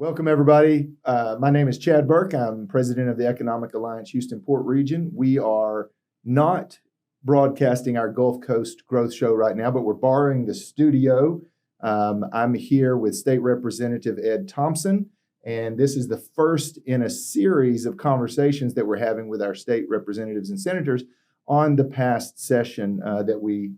Welcome, everybody. My name is Chad Burke. I'm president of the Economic Alliance Houston Port Region. We are not broadcasting our Gulf Coast Growth Show right now, but we're borrowing the studio. I'm here with State Representative Ed Thompson, and this is the first in a series of conversations that we're having with our state representatives and senators on the past session that we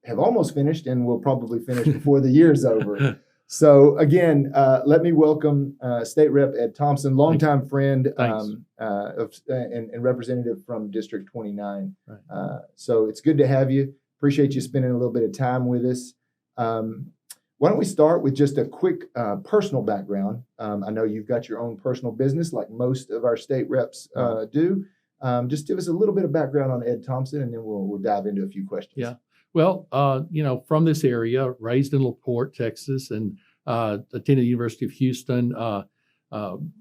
have almost finished and will probably finish before the year's over. So again, let me welcome State Rep Ed Thompson, longtime friend and representative from District 29. Right. So it's good to have you. Appreciate you spending a little bit of time with us. Why don't we start with just a quick personal background? I know you've got your own personal business like most of our state reps do. Just give us a little bit of background on Ed Thompson, and then we'll dive into a few questions. Yeah. Well, from this area, raised in LaPorte, Texas, and attended the University of Houston.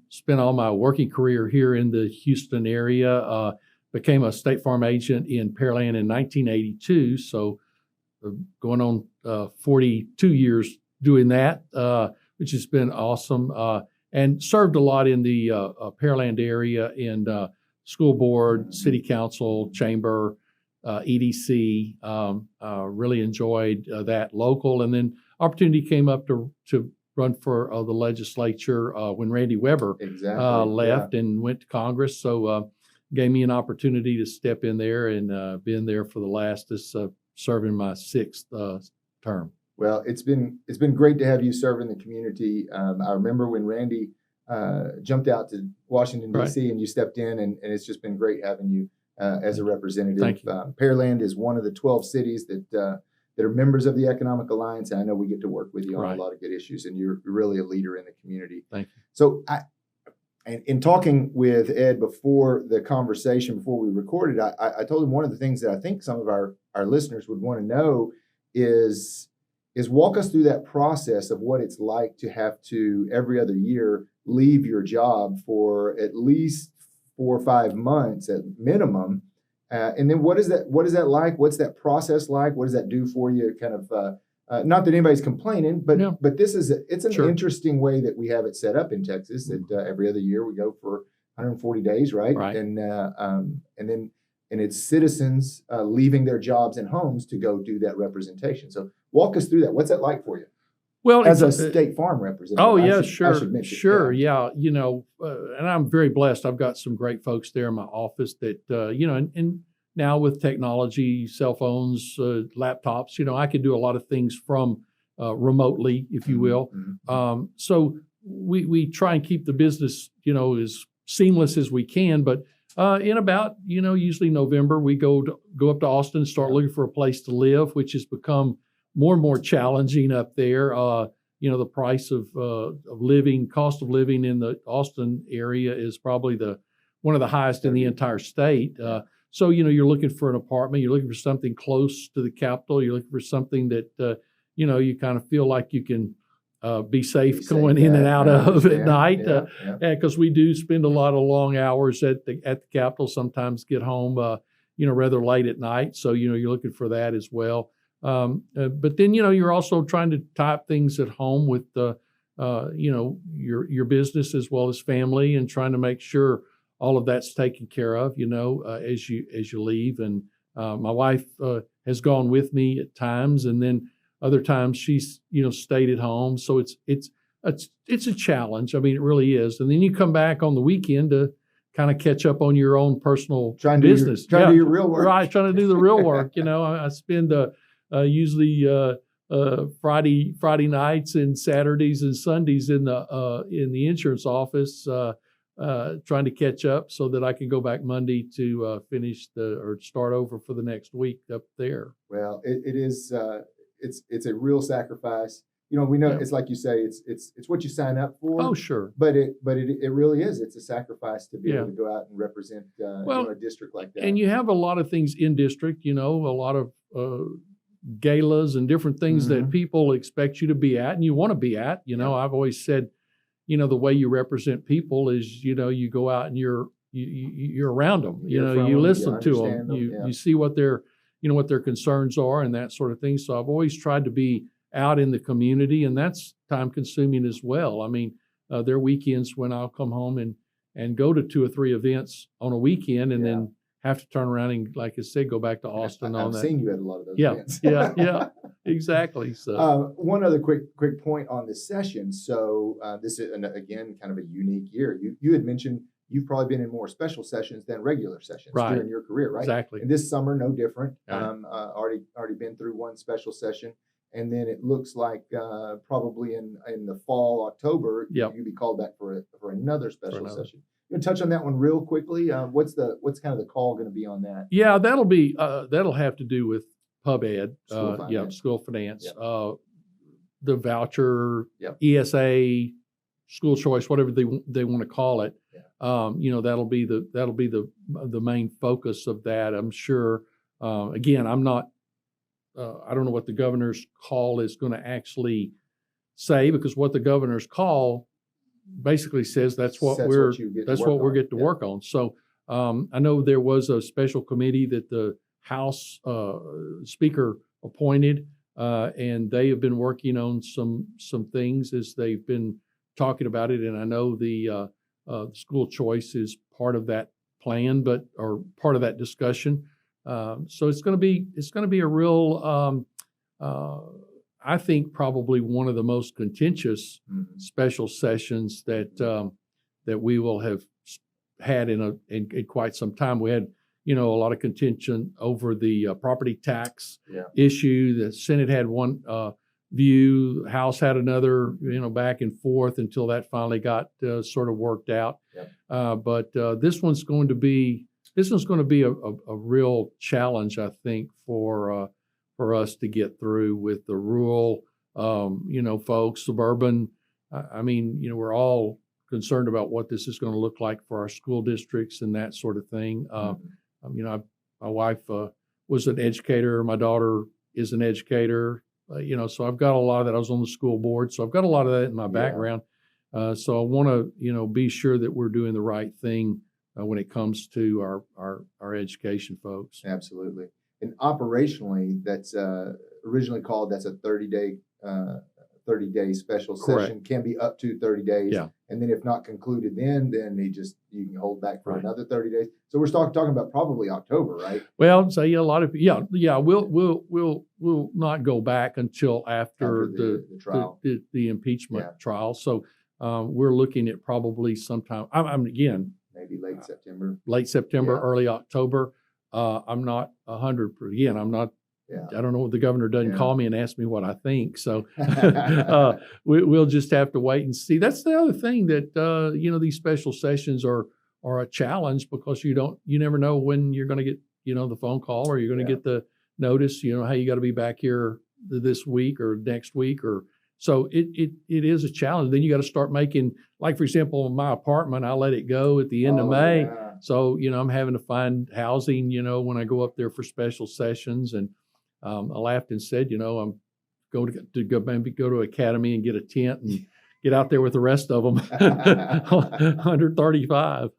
Spent all my working career here in the Houston area. Became a State Farm agent in Pearland in 1982. So going on 42 years doing that, which has been awesome. And served a lot in the Pearland area in school board, city council, chamber, EDC. Really enjoyed that local, and then opportunity came up to run for the legislature when Randy Weber left and went to Congress. So gave me an opportunity to step in there and been there for the last serving my sixth term. Well, it's been great to have you serve in the community. I remember when Randy jumped out to Washington D.C. and you stepped in, and it's just been great having you as a representative. Thank you. Pearland is one of the 12 cities that are members of the Economic Alliance, and I know we get to work with you on a lot of good issues, and you're really a leader in the community. Thank you. So in talking with Ed before the conversation, before we recorded, I told him one of the things that I think some of our listeners would want to know is walk us through that process of what it's like to have to every other year leave your job for at least 4 or 5 months at minimum. And then what is that like? What's that process like? What does that do for you? Kind of, not that anybody's complaining, but it's an interesting way that we have it set up in Texas that every other year we go for 140 days, right? And it's citizens leaving their jobs and homes to go do that representation. So walk us through that. What's that like for you? Well, as a State Farm representative. Oh, yeah, sure. Yeah. And I'm very blessed. I've got some great folks there in my office that, and now with technology, cell phones, laptops, I can do a lot of things from remotely, if you will. Mm-hmm. So we try and keep the business, as seamless as we can. But in about, usually November, we go up to Austin and start looking for a place to live, which has become more and more challenging up there. The price of living, cost of living in the Austin area is probably one of the highest in the entire state. So, you're looking for an apartment, you're looking for something close to the capital, you're looking for something that, you kind of feel like you can be safe going in and out of at night. Because we do spend a lot of long hours at the Capitol, sometimes get home, rather late at night. So, you're looking for that as well. But then, you're also trying to tie up things at home with, your business as well as family, and trying to make sure all of that's taken care of, as you leave. And my wife has gone with me at times, and then other times she's, stayed at home. So it's a challenge. I mean, it really is. And then you come back on the weekend to kind of catch up on your own personal business. Trying to do your real work. Right, trying to do the real work. I spend usually Friday nights and Saturdays and Sundays in the insurance office, trying to catch up so that I can go back Monday to finish or start over for the next week up there. Well, it is it's a real sacrifice. We know it's like you say, it's what you sign up for. Oh, sure. But it really is. It's a sacrifice to be able to go out and represent a district like that. And you have a lot of things in district. A lot of galas and different things that people expect you to be at and you want to be at. I've always said, the way you represent people is, you go out and you're around them. You listen to them. You see what their concerns are and that sort of thing. So I've always tried to be out in the community, and that's time consuming as well. I mean, There are weekends when I'll come home and go to 2 or 3 events on a weekend, and then have to turn around and, like I said, go back to Austin on that. I've seen you at a lot of those Yeah, events. yeah, exactly. So one other quick point on this session. So this is, again, kind of a unique year. You had mentioned you've probably been in more special sessions than regular sessions during your career, right? Exactly. And this summer, no different. Right. Already been through one special session. And then it looks like probably in the fall, October, you'll be called back for another special session. You want to touch on that one real quickly? What's kind of the call going to be on that? Yeah, that'll have to do with pub ed, school finance, the voucher, ESA, school choice, whatever they want to call it. That'll be the main focus of that, I'm sure. Again, I'm not. I don't know what the governor's call is going to actually say, because what the governor's call basically says that's what we're getting to work on. So I know there was a special committee that the House Speaker appointed, and they have been working on some things as they've been talking about it. And I know the school choice is part of that plan, or part of that discussion. So it's going to be a real, I think probably one of the most contentious special sessions that we will have had in quite some time. We had, a lot of contention over the property tax issue. The Senate had one view, the House had another, back and forth until that finally got sort of worked out. But this one's going to be a real challenge, I think, for us to get through with the rural, folks, suburban. We're all concerned about what this is going to look like for our school districts and that sort of thing. My wife was an educator. My daughter is an educator. So I've got a lot of that. I was on the school board, so I've got a lot of that in my background. So I want to, be sure that we're doing the right thing when it comes to our education folks. Absolutely. And operationally, that's originally called, that's a 30-day special session, can be up to 30 days. And then if not concluded then you can hold back for another 30 days. So we're talking about probably October, right? Well, so a lot of we'll not go back until after the trial, the impeachment trial. So we're looking at probably sometime. Again, maybe late September, early October. I'm not 100%. Again, I'm not. I don't know what the governor doesn't call me and ask me what I think. So we'll just have to wait and see. That's the other thing that these special sessions are a challenge, because you never know when you're going to get the phone call, or you're going to get the notice. Hey, you got to be back here this week or next week, or so it is a challenge. Then you got to start making, like, for example, in my apartment, I let it go at the end of May. Yeah. So I'm having to find housing when I go up there for special sessions. And I laughed and said, I'm going to go to Academy and get a tent and get out there with the rest of them under 35.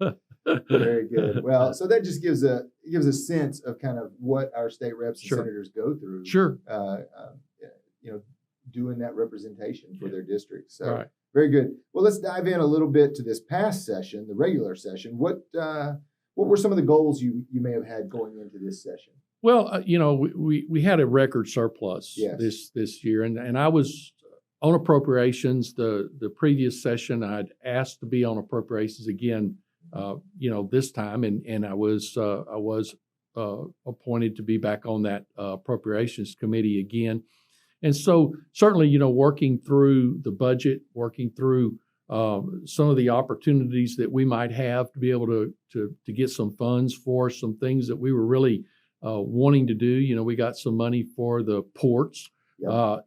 Very good. Well, so that just gives a sense of kind of what our state reps and senators go through. Sure. Doing that representation for their districts. So very good. Well, let's dive in a little bit to this past session, the regular session. What were some of the goals you may have had going into this session? Well, we had a record surplus this year, and I was on appropriations. The previous session, I'd asked to be on appropriations again, this time, and I was appointed to be back on that appropriations committee again. And so certainly, working through the budget, working through some of the opportunities that we might have to be able to get some funds for some things that we were really wanting to do. We got some money for the ports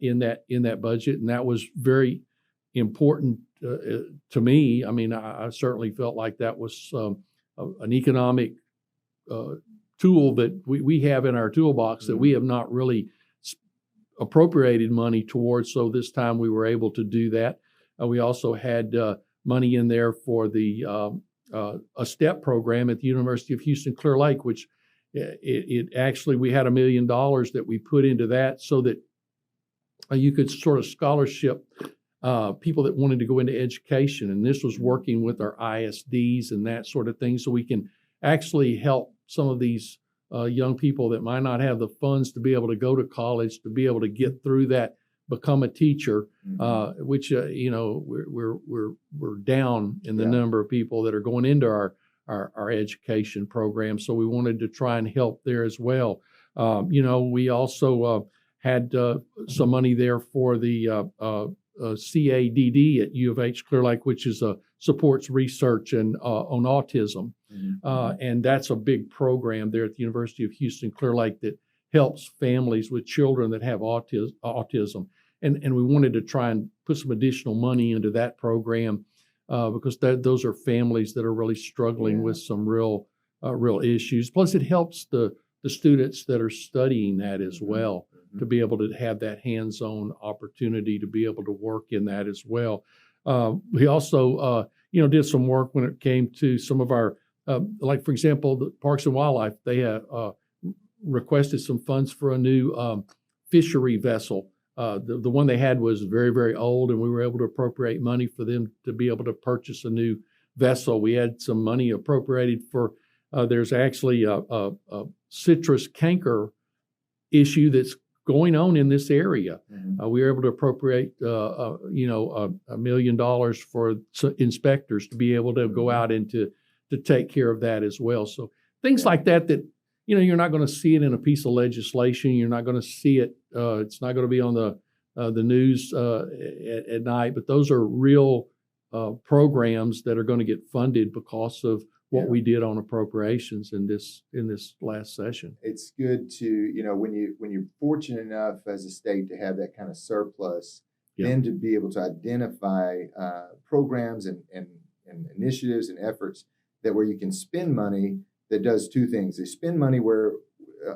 in that budget, and that was very important to me. I certainly felt like that was an economic tool that we have in our toolbox that we have not really appropriated money towards. So this time we were able to do that. We also had money in there for the a STEP program at the University of Houston Clear Lake, which it actually, we had $1 million that we put into that so that you could sort of scholarship people that wanted to go into education. And this was working with our ISDs and that sort of thing, so we can actually help some of these young people that might not have the funds to be able to go to college, to be able to get through that, become a teacher, which we're down in the number of people that are going into our education program. So we wanted to try and help there as well. We also had some money there for the CADD at U of H Clear Lake, which is supports research and on autism, and that's a big program there at the University of Houston Clear Lake that helps families with children that have autism. And we wanted to try and put some additional money into that program because those are families that are really struggling with some real issues. Plus, it helps the students that are studying that as well, to be able to have that hands-on opportunity to be able to work in that as well. We also, did some work when it came to some of our, like for example, the Parks and Wildlife. They requested some funds for a new fishery vessel. The one they had was very, very old, and we were able to appropriate money for them to be able to purchase a new vessel. We had some money appropriated for, there's actually a citrus canker issue that's going on in this area. We were able to appropriate, $1 million for inspectors to be able to go out and to take care of that as well. So things like that you're not going to see it in a piece of legislation. You're not going to see it. It's not going to be on the news at night. But those are real programs that are going to get funded because of what we did on appropriations in this last session. It's good to, when you're fortunate enough as a state to have that kind of surplus, then to be able to identify programs and initiatives and efforts where you can spend money that does two things. They spend money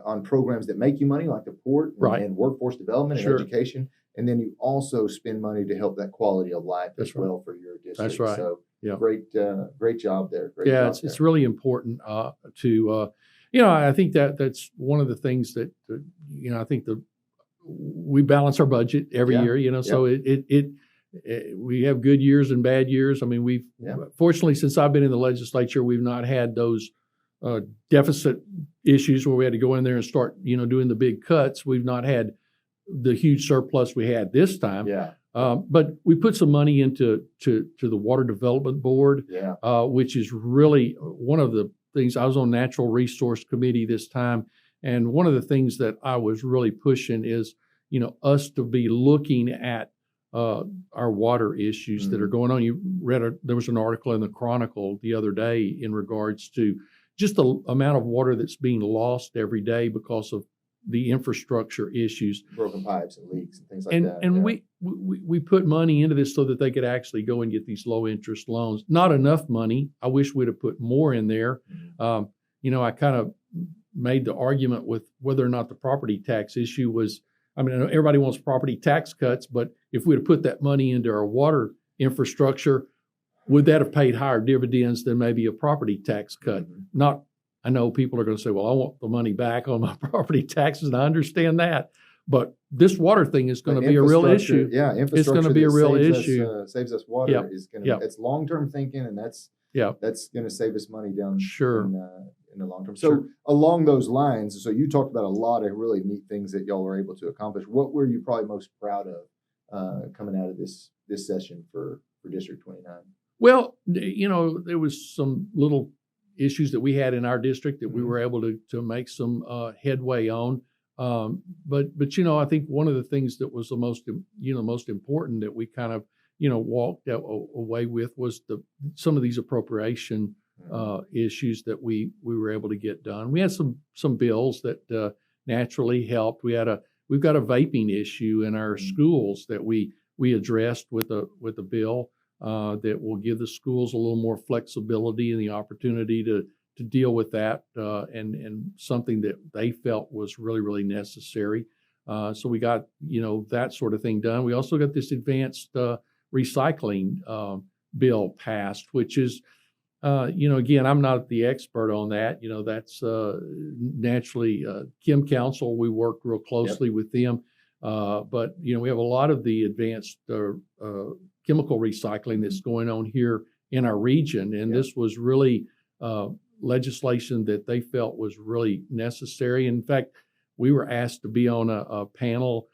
on programs that make you money, like the port and workforce development and education. And then you also spend money to help that quality of life as well for your district. That's right. So great job there. It's really important to, I think that's one of the things that, I think we balance our budget every year, so we have good years and bad years. I mean, fortunately, since I've been in the legislature, we've not had those deficit issues where we had to go in there and start, doing the big cuts. We've not had the huge surplus we had this time. But we put some money into the Water Development Board, which is really one of the things. I was on Natural Resource Committee this time, and one of the things that I was really pushing is, us to be looking at our water issues that are going on. You read there was an article in the Chronicle the other day in regards to just the amount of water that's being lost every day because of the infrastructure issues, broken pipes and leaks and things like that. And we put money into this so that they could actually go and get these low interest loans. Not enough money. I wish we'd have put more in there. I kind of made the argument with whether or not the property tax issue was. I mean, I know everybody wants property tax cuts, but if we'd have put that money into our water infrastructure, would that have paid higher dividends than maybe a property tax cut? I know people are going to say, well, I want the money back on my property taxes, and I understand that. But this water thing is going to be a real issue. Infrastructure. It's going to be a real issue. Saves us water. It's long-term thinking, and that's going to save us money down in the long term. So along those lines, so you talked about a lot of really neat things that y'all were able to accomplish. What were you probably most proud of coming out of this session for District 29? Well, there was some little issues that we had in our district that we were able to make some headway on. But I think one of the things that was the most important that we kind of walked away with was some of these appropriation issues that we were able to get done. We had some bills that naturally helped. We've got a vaping issue in our schools that we addressed with a bill that will give the schools a little more flexibility and the opportunity to deal with that and something that they felt was really, really necessary. So we got that sort of thing done. We also got this advanced recycling bill passed, which is again, I'm not the expert on that. That's naturally Kim Council. We work real closely with them. But we have a lot of the advanced chemical recycling that's going on here in our region, and this was really legislation that they felt was really necessary. In fact, we were asked to be on a panel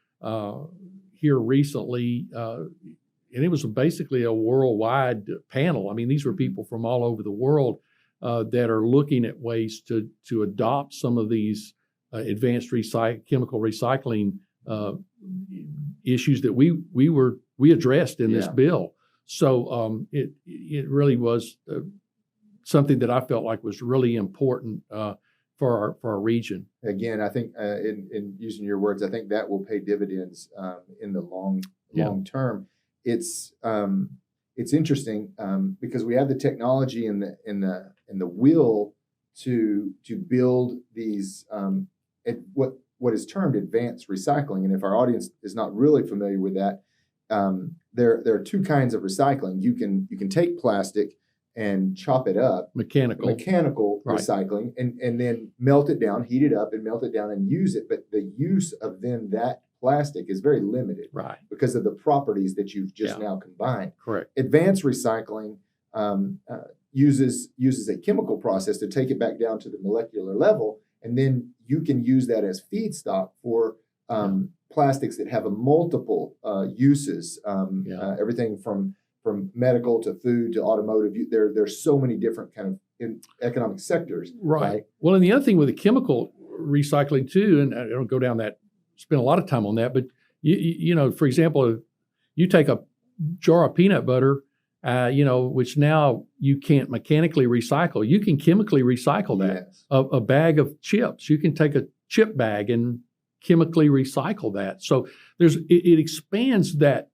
here recently, and it was basically a worldwide panel. I mean, these were people from all over the world that are looking at ways to adopt some of these advanced chemical recycling issues that we addressed in this bill. So it really was something that I felt like was really important for our region. Again, I think in using your words, I think that will pay dividends in the long term. It's interesting because we have the technology and the will to build these what is termed advanced recycling. And if our audience is not really familiar with that, there are two kinds of recycling. You can take plastic and chop it up, mechanical right. recycling, and then melt it down, heat it up, and melt it down and use it. But the use of then that plastic is very limited, right? Because of the properties that you've just now combined. Correct. Advanced recycling uses a chemical process to take it back down to the molecular level, and then you can use that as feedstock for plastics that have a multiple uses. Everything from medical to food to automotive. There's so many different kind of economic sectors. Right. Well, and the other thing with the chemical recycling too, and I don't go down that, spend a lot of time on that, but for example, you take a jar of peanut butter, which now you can't mechanically recycle. You can chemically recycle that. Yes. A bag of chips, you can take a chip bag and chemically recycle that. So it expands that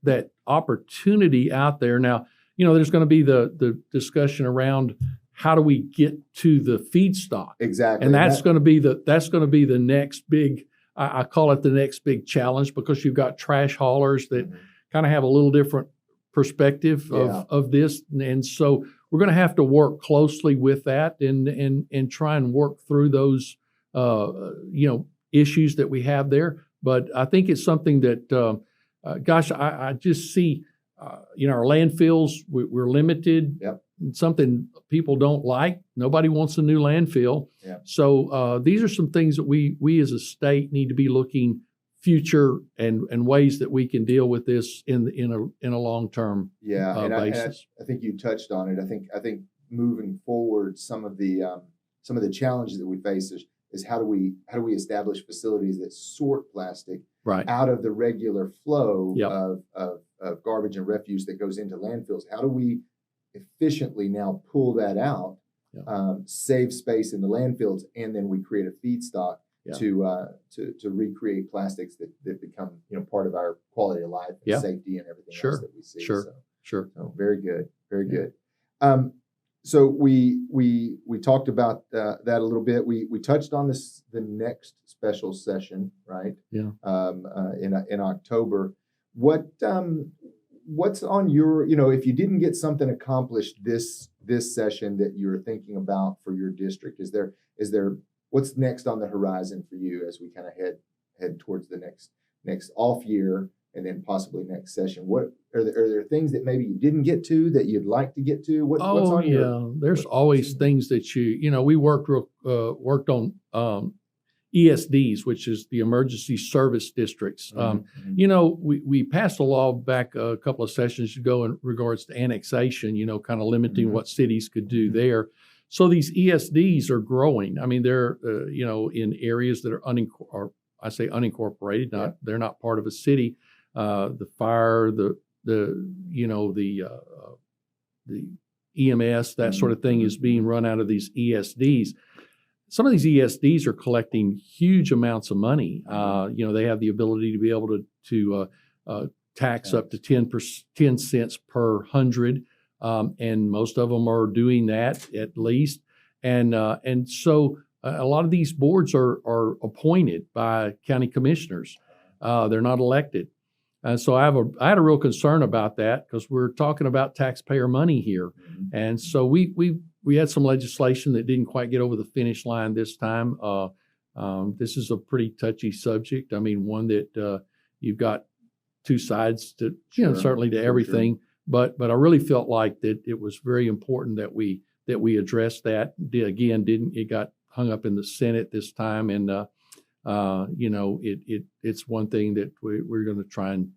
opportunity out there. Now, there's going to be the discussion around how do we get to the feedstock. Exactly. And that's going to be the next big, I call it the next big challenge, because you've got trash haulers that kind of have a little different perspective of this. And so we're going to have to work closely with that and try and work through those, issues that we have there. But I think it's something that, I just see, our landfills, we're limited. Yep. Something people don't like. Nobody wants a new landfill. Yep. So these are some things that we as a state need to be looking future and ways that we can deal with this in a long-term basis. I think you touched on it. I think moving forward, some of the challenges that we face is how do we establish facilities that sort plastic right. out of the regular flow of garbage and refuse that goes into landfills? How do we efficiently now pull that out, save space in the landfills, and then we create a feedstock to recreate plastics that become part of our quality of life and safety and everything else that we see. Sure. So very good, very good. So we talked about that a little bit. We touched on the next special session, right? Yeah. In October. What's on your, if you didn't get something accomplished this session that you're thinking about for your district, is there what's next on the horizon for you as we kind of head towards the next off year and then possibly next session? What are there things that maybe you didn't get to that you'd like to get to? What's on there's always things that we worked on ESDs, which is the emergency service districts. We passed a law back a couple of sessions ago in regards to annexation, kind of limiting what cities could do there. So these ESDs are growing. I mean, they're, in areas that are unincorporated, they're not part of a city. The fire, the EMS, that sort of thing is being run out of these ESDs. Some of these ESDs are collecting huge amounts of money. They have the ability to be able to tax up to 10 cents per 100. And most of them are doing that at least. And so a lot of these boards are appointed by county commissioners. They're not elected. And so I had a real concern about that, because we're talking about taxpayer money here. And so we had some legislation that didn't quite get over the finish line this time. This is a pretty touchy subject. I mean, one that, you've got two sides to, Sure, certainly to everything. But I really felt like that it was very important that we addressed that. It got hung up in the Senate this time, and it's one thing that we're going to try and,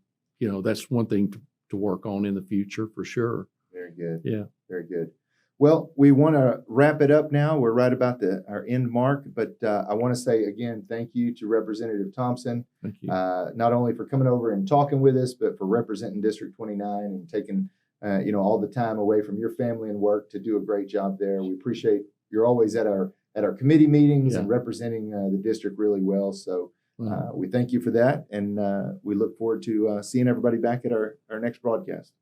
that's one thing to work on in the future for sure. Very good. Yeah. Very good. Well, we want to wrap it up now. We're right about our end mark, but I want to say again, thank you to Representative Thompson, Thank you. not only for coming over and talking with us, but for representing District 29 and taking, all the time away from your family and work to do a great job there. We appreciate you're always at our committee meetings and representing the district really well. So we thank you for that, and we look forward to seeing everybody back at our next broadcast.